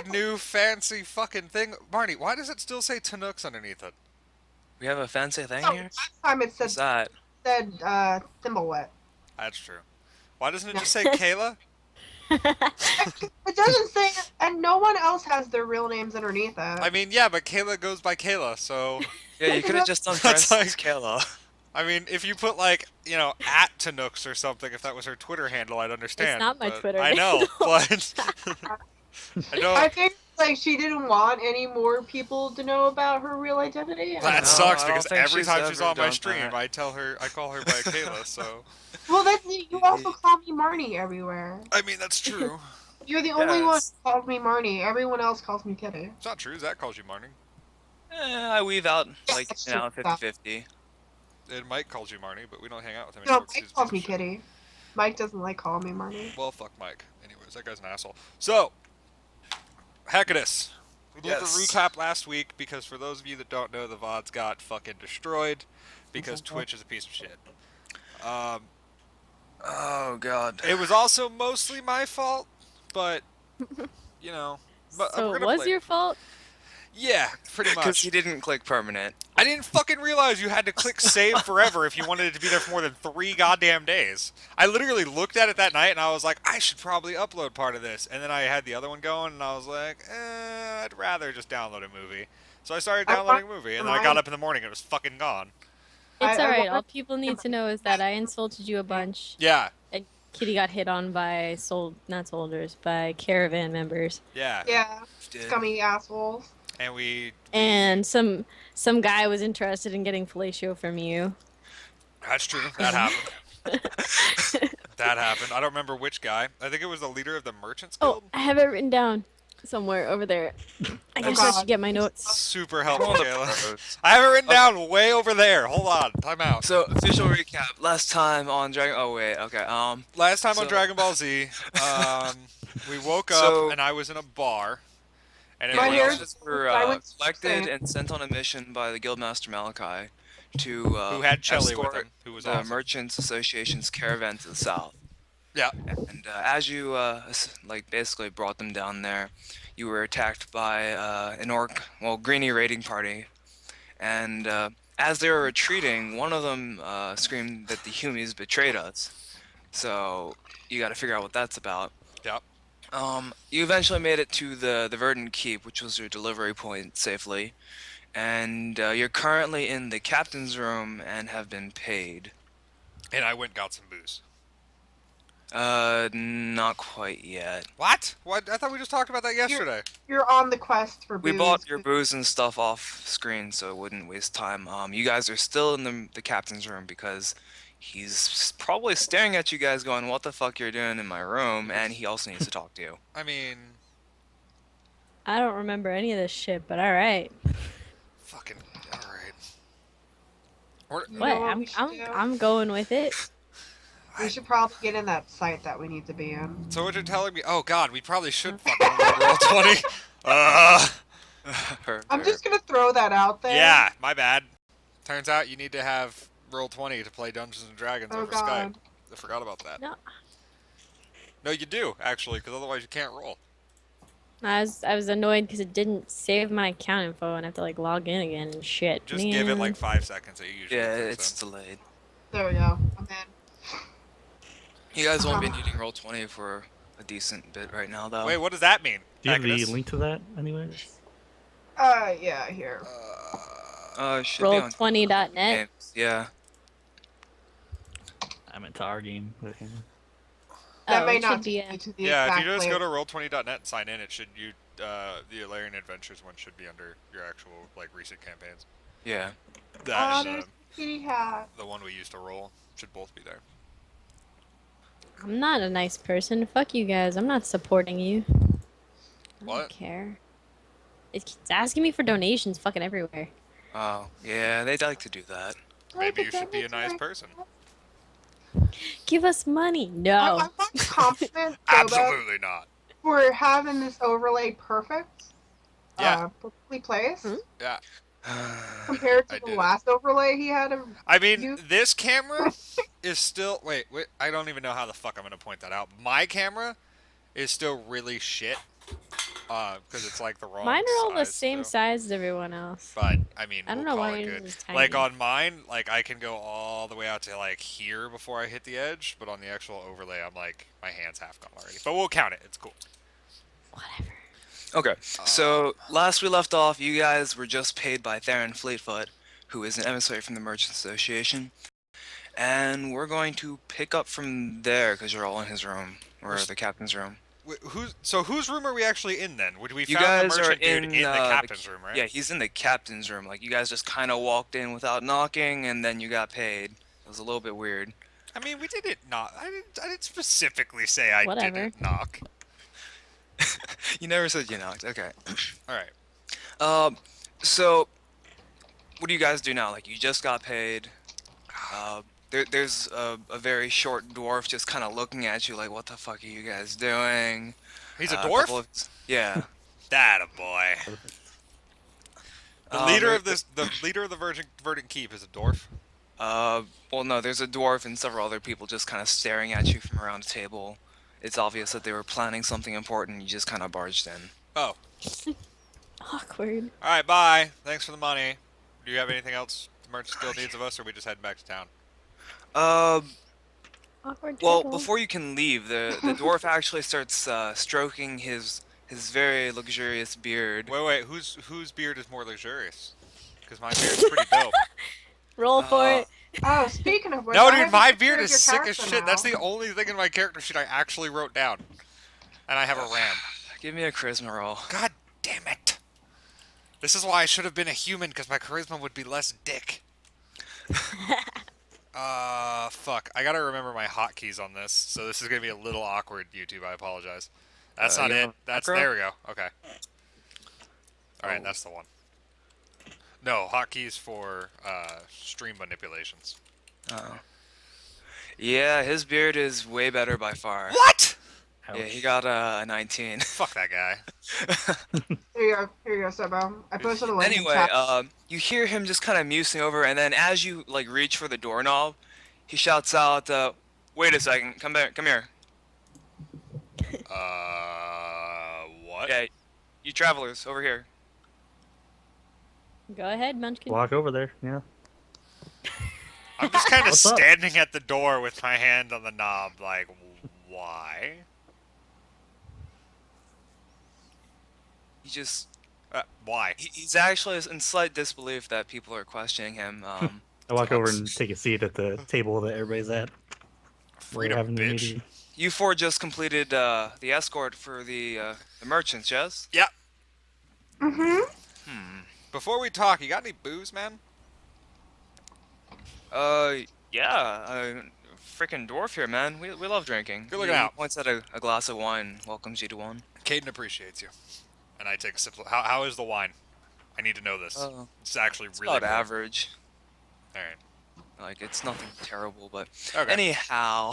big new fancy fucking thing. Marty, why does it still say Tanooks underneath it? We have a fancy thing So here? last time it What's that? said Thimblewet. That's true. Why doesn't it No. just say Kayla? It doesn't say, and no one else has their real names underneath it. I mean, yeah, but Kayla goes by Kayla, so... Yeah, you could have just done That's Francis like- Kayla. I mean, if you put, like, you know, at Tanooks or something, if that was her Twitter handle, I'd understand. It's not my but Twitter I know, handle. but... I know... I think like she didn't want any more people to know about her real identity. That No, sucks I don't because think every she's time she's ever on my done stream, that. I call her by Kayla, so... Well, that's you also call me Marnie everywhere. I mean, that's true. You're the only one Yes. who calls me Marnie. Everyone else calls me Kitty. It's not true, Zach calls you Marnie. I weave out, like, that's you know, true. 50-50. And Mike calls you Marnie, but we don't hang out with him No, anymore. 'cause Mike he's a calls piece me of shit. Kitty. Mike doesn't like calling me Marnie. Well, fuck Mike. Anyways, that guy's an asshole. So, Hecadus. We did the Yes. recap last week because for those of you that don't know, the VODs got fucking destroyed because Twitch is a piece of shit. Oh, God. It was also mostly my fault, but, you know. But So we're it gonna was play. your fault? Yeah, pretty Because much. he didn't click permanent. I didn't fucking realize you had to click save forever if you wanted it to be there for more than 3 goddamn days. I literally looked at it that night and I was like, I should probably upload part of this. And then I had the other one going and I was like, I'd rather just download a movie. So I started downloading a movie and then I got up in the morning and it was fucking gone. It's I alright. wanted- All people need to know is that I insulted you a bunch. Yeah, And Kitty got hit on by not soldiers, by caravan members. yeah. Yeah, Did. scummy assholes. And we... And some guy was interested in getting fellatio from you. That's true. That happened. That happened. I don't remember which guy. I think it was the leader of the Merchants Oh, Guild. I have it written down somewhere over there. I guess I God. should get my notes. Super helpful, One of Kayla. those. I have it written down way over there. Hold on. Time out. So, official recap. Last time on Dragon... Oh, wait. Okay, Last time on So- Dragon Ball Z, we woke up So- and I was in a bar. And My everyone hair's- else was, were I would collected say- and sent on a mission by the Guildmaster Malachi to who had Chelly with escort him, who was the awesome. Merchants Association's caravan to the south. Yeah. And as you like basically brought them down there, you were attacked by an greenie raiding party, and as they were retreating, one of them screamed that the Humies betrayed us. So you got to figure out what that's about. Yep. You eventually made it to the Verdant Keep, which was your delivery point, safely, and you're currently in the captain's room and have been paid. And I went and got some booze. Not quite yet. What? What? I thought we just talked about that yesterday. You're on the quest for We booze. bought your booze and stuff off screen, so it wouldn't waste time. You guys are still in the captain's room because he's probably staring at you guys going, what the fuck you're doing in my room, and he also needs to talk to you. I mean, I don't remember any of this shit, but alright. fucking alright. We're- You What? know what we should do? I'm going with it. We should probably get in that site that we need to be in. So what you're telling me? Oh God, we probably should fucking roll 20. I'm just gonna throw that out there. Yeah, my bad. Turns out you need to have roll 20 to play Dungeons and Dragons Oh over God. Skype. I forgot about that. No. No, you do actually, because otherwise you can't roll. I was annoyed because it didn't save my account info and I have to like log in again and shit. Just give it Man. like 5 seconds. That usually Yeah, puts it's in. delayed. There we go. I'm in. You guys won't be needing roll 20 for a decent bit right now, though. Wait, what does that mean? Do you have the Agnes? link to that anywhere? Yeah, here. It should be on Roll20.net. games. Yeah. I meant to our game. But, yeah. That Oh, may it not should be take a- you to the Yeah, if exact you just go place. to roll20.net and sign in, it should the Alarian Adventures one should be under your actual like recent campaigns. Yeah. That there's and a kitty hat. the one we used to roll should both be there. I'm not a nice person. Fuck you guys. I'm not supporting you. I What? don't care. It's asking me for donations fucking everywhere. Oh, yeah, they'd like to do that. Maybe you should be a nice person. Give us money. I No. want to compliment Boba Absolutely not. for having this overlay perfect. Yeah. Perfectly placed. Hmm? Yeah. Compared I to did the it. last overlay he had. I mean, You- this camera is still. Wait. I don't even know how the fuck I'm gonna point that out. My camera is still really shit. because it's like the wrong Mine are all the size, same too. size as everyone else. But I mean, I don't we'll know call why it yours good. is Like tiny. on mine, like I can go all the way out to like here before I hit the edge, but on the actual overlay, I'm like my hand's half gone already. But we'll count it. It's cool. Whatever. Okay, so last we left off, you guys were just paid by Theron Fleetfoot, who is an emissary from the Merchants Association, and we're going to pick up from there because you're all in his room or the captain's room. Whose room are we actually in then? Would we You found the guys are merchant dude in in the captain's room, right? Yeah, he's in the captain's room. Like you guys just kind of walked in without knocking, and then you got paid. It was a little bit weird. I mean, we didn't knock. I didn't specifically say I Whatever. didn't knock. You never said you knocked. Okay. All right. So what do you guys do now? Like you just got paid. There's a very short dwarf just kind of looking at you like, what the fuck are you guys doing? He's a couple dwarf. of- yeah. That a boy. The leader of the Verdant Keep is a dwarf. Well, no, there's a dwarf and several other people just kind of staring at you from around a table. It's obvious that they were planning something important. You just kind of barged in. Oh. Awkward. All right. Bye. Thanks for the money. Do you have anything else the merchant still needs of us, or are we just heading back to town? Awkward. Well, table. before you can leave, the dwarf actually starts stroking his very luxurious beard. Wait. Whose beard is more luxurious? Because my beard's pretty dope. Roll for it. Oh, speaking of which, No, I dude, have a my picture beard of is your sick as character shit. now. That's the only thing in my character sheet I actually wrote down. And I have a ram. Give me a charisma roll. God damn it. This is why I should have been a human, because my charisma would be less dick. Fuck. I gotta remember my hotkeys on this, so this is gonna be a little awkward, YouTube. I apologize. That's not you it. want That's macro? there we go. Okay. Alright, that's the one. No, hotkeys for stream manipulations. Oh. Yeah, his beard is way better by far. What? Yeah, he got a 19. Fuck that guy. Here you go, Sebo. I posted a link in Anyway, chat. you hear him just kind of musing over, and then as you like reach for the doorknob, he shouts out, "Wait a second, come back, come here." What? Yeah, you travelers over here. Go ahead, Munchkin. Walk over there. Yeah. I'm just kind of What's up? standing at the door with my hand on the knob, like, why? He just Why? he's actually in slight disbelief that people are questioning him. I walk over and take a seat at the table that everybody's at. We're Freedom, having the bitch. meeting. You four just completed the escort for the merchants, yes? Yeah. Mm-hmm. Before we talk, you got any booze, man? Yeah, freaking dwarf here, man. We love drinking. Good looking He out. points at a glass of wine, welcomes you to one. Caden appreciates you. And I take a sip. How is the wine? I need to know this. It's actually It's really about good. average. Alright. Like, it's nothing terrible, but Okay. anyhow.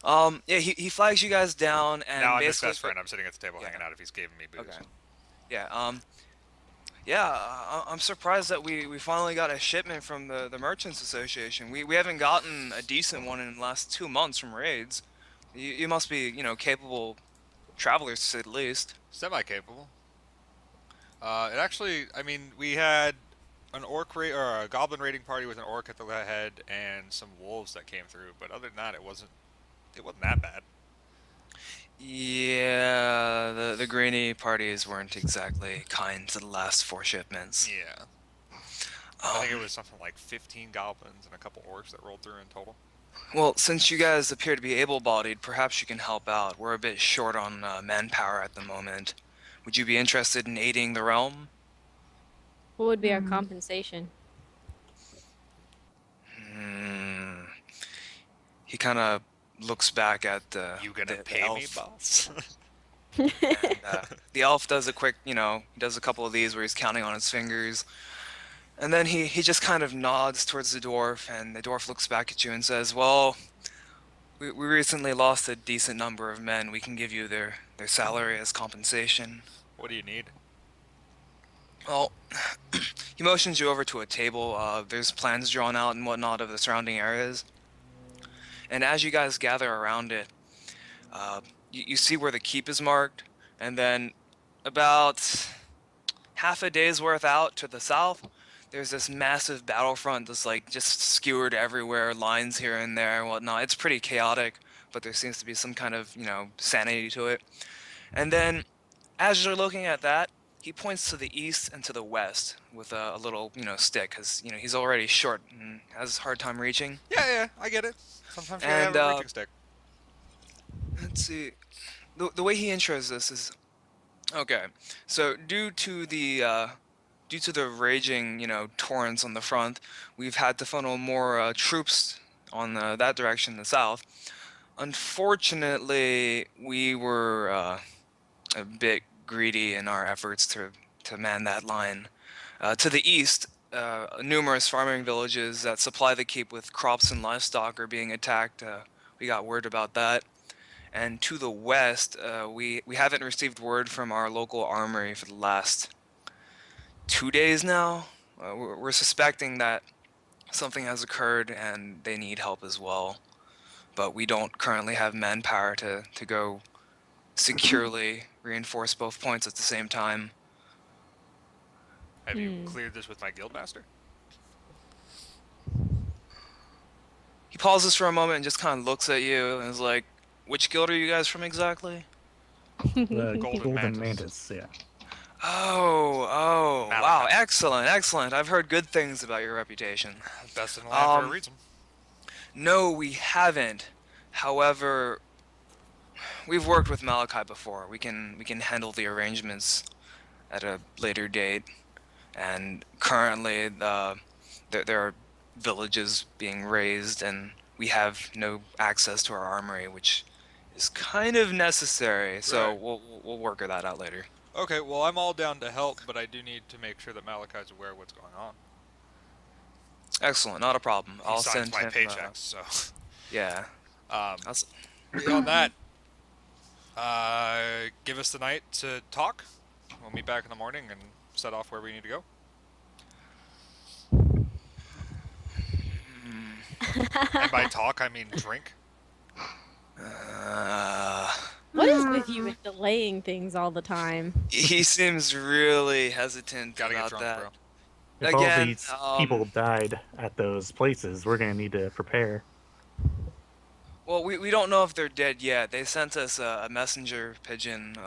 Yeah, he flags you guys down, and Now I'm his basically best friend. I'm sitting at the table Yeah. hanging out if he's giving me booze. Okay. Yeah, I'm surprised that we finally got a shipment from the Merchants Association. We haven't gotten a decent one in the last 2 months from raids. You must be, capable travelers to say the least. Semi-capable. It actually, I mean, we had an or a goblin raiding party with an orc at the head and some wolves that came through, but other than that, it wasn't that bad. Yeah, the greenie parties weren't exactly kind to the last 4 shipments. Yeah. I think it was something like 15 goblins and a couple orcs that rolled through in total. Well, since you guys appear to be able-bodied, perhaps you can help out. We're a bit short on manpower at the moment. Would you be interested in aiding the realm? What would be our compensation? He kind of looks back at the You gonna the pay me, elf. boss? And, the elf does a quick, he does a couple of these where he's counting on his fingers. And then he just kind of nods towards the dwarf, and the dwarf looks back at you and says, well, we recently lost a decent number of men. We can give you their salary as compensation. What do you need? Well, he motions you over to a table. There's plans drawn out and whatnot of the surrounding areas. And as you guys gather around it, you see where the keep is marked, and then about half a day's worth out to the south, there's this massive battlefront that's like just skewered everywhere, lines here and there and whatnot. It's pretty chaotic, but there seems to be some kind of, sanity to it. And then, as you're looking at that, he points to the east and to the west with a little, stick, because, he's already short and has a hard time reaching. Yeah, I get it. Sometimes you And, have a reaching stick. Let's see. The way he intros this is, okay, so due to the raging, torrents on the front, we've had to funnel more troops on that direction, the south. Unfortunately, we were a bit greedy in our efforts to man that line. To the east, numerous farming villages that supply the keep with crops and livestock are being attacked. We got word about that. And to the west, we haven't received word from our local armory for the last 2 days now. We're suspecting that something has occurred and they need help as well. But we don't currently have manpower to go securely reinforce both points at the same time. Have you cleared this with my guildmaster? He pauses for a moment and just kind of looks at you and is like, which guild are you guys from exactly? The Golden Golden Mantis. Mantis, yeah. Oh, Malachi. wow, excellent. I've heard good things about your reputation. Best in the land for a reason. No, we haven't. However, we've worked with Malachi before. We can handle the arrangements at a later date. And currently, there are villages being raised, and we have no access to our armory, which is kind of necessary. So Right. we'll work that out later. Okay, well, I'm all down to help, but I do need to make sure that Malachi's aware of what's going on. Excellent, not a problem. He I'll signs send my him. paychecks, so. Yeah. I'll I'll s- beyond that, give us the night to talk. We'll meet back in the morning and set off where we need to go. And by talk, I mean drink. What is with you and delaying things all the time? He seems really hesitant Gotta get about drunk, that. bro. If all Again, these people died at those places, we're gonna need to prepare. Well, we don't know if they're dead yet. They sent us a messenger pigeon,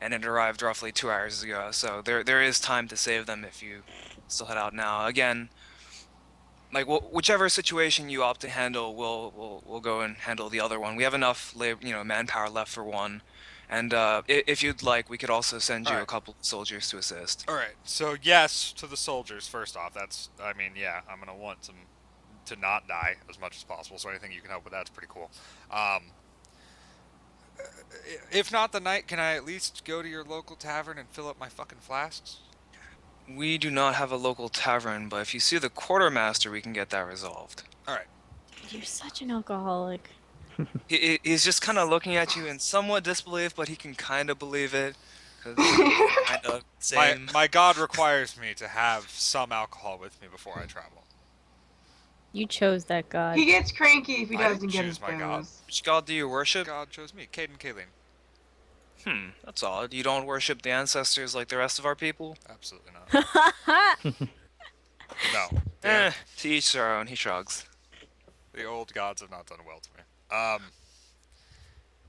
and it arrived roughly 2 hours ago. So there is time to save them if you still head out now. Again, like whichever situation you opt to handle, we'll go and handle the other one. We have enough manpower left for one, and if you'd like, we could also send you a Alright. couple of soldiers to assist. All right. So yes to the soldiers. First off, yeah, I'm gonna want some to not die as much as possible. So anything you can help with that's pretty cool. If not the night, can I at least go to your local tavern and fill up my fucking flasks? We do not have a local tavern, but if you see the quartermaster, we can get that resolved. All right. You're such an alcoholic. He's just kind of looking at you in somewhat disbelief, but he can kind of believe it. 'Cause kind of same. My god requires me to have some alcohol with me before I travel. You chose that god. He gets cranky if he I didn't doesn't get choose his my god. booze. Which god do you worship? God chose me, Caden Kaleen. That's odd. You don't worship the ancestors like the rest of our people? Absolutely not. No. Eh, to each their own, he shrugs. The old gods have not done well to me.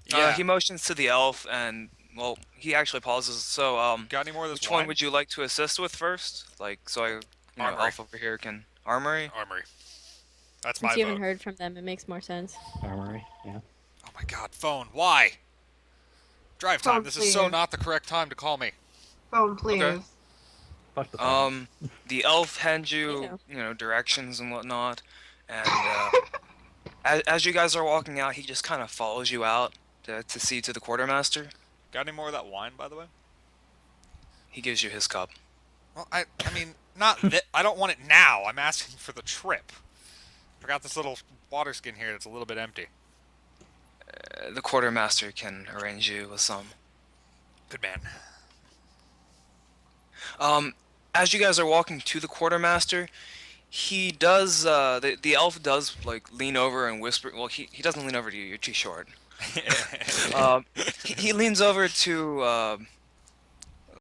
Yeah. He motions to the elf, and, well, he actually pauses. So, Got any more of this which wine? one would you like to assist with first? Like, so Armory. elf over here can... Armory? Armory. That's my Since you vote. haven't heard from them, it makes more sense. Armory, yeah. Oh my god, phone. Why? Drive time. Phone, This is so please. not the correct time to call me. Phone, please. Okay. Fuck the phone. The elf hands You you, directions and whatnot, and as you guys are walking out, he just kind of follows you out to see to the quartermaster. Got any more of that wine, by the way? He gives you his cup. Well, I mean, not that. I don't want it now. I'm asking for the trip. I got this little water skin here that's a little bit empty. The quartermaster can arrange you with some. Good man. As you guys are walking to the quartermaster, he does, the elf does, like, lean over and whisper. Well, he doesn't lean over to you, you're too short. He leans over to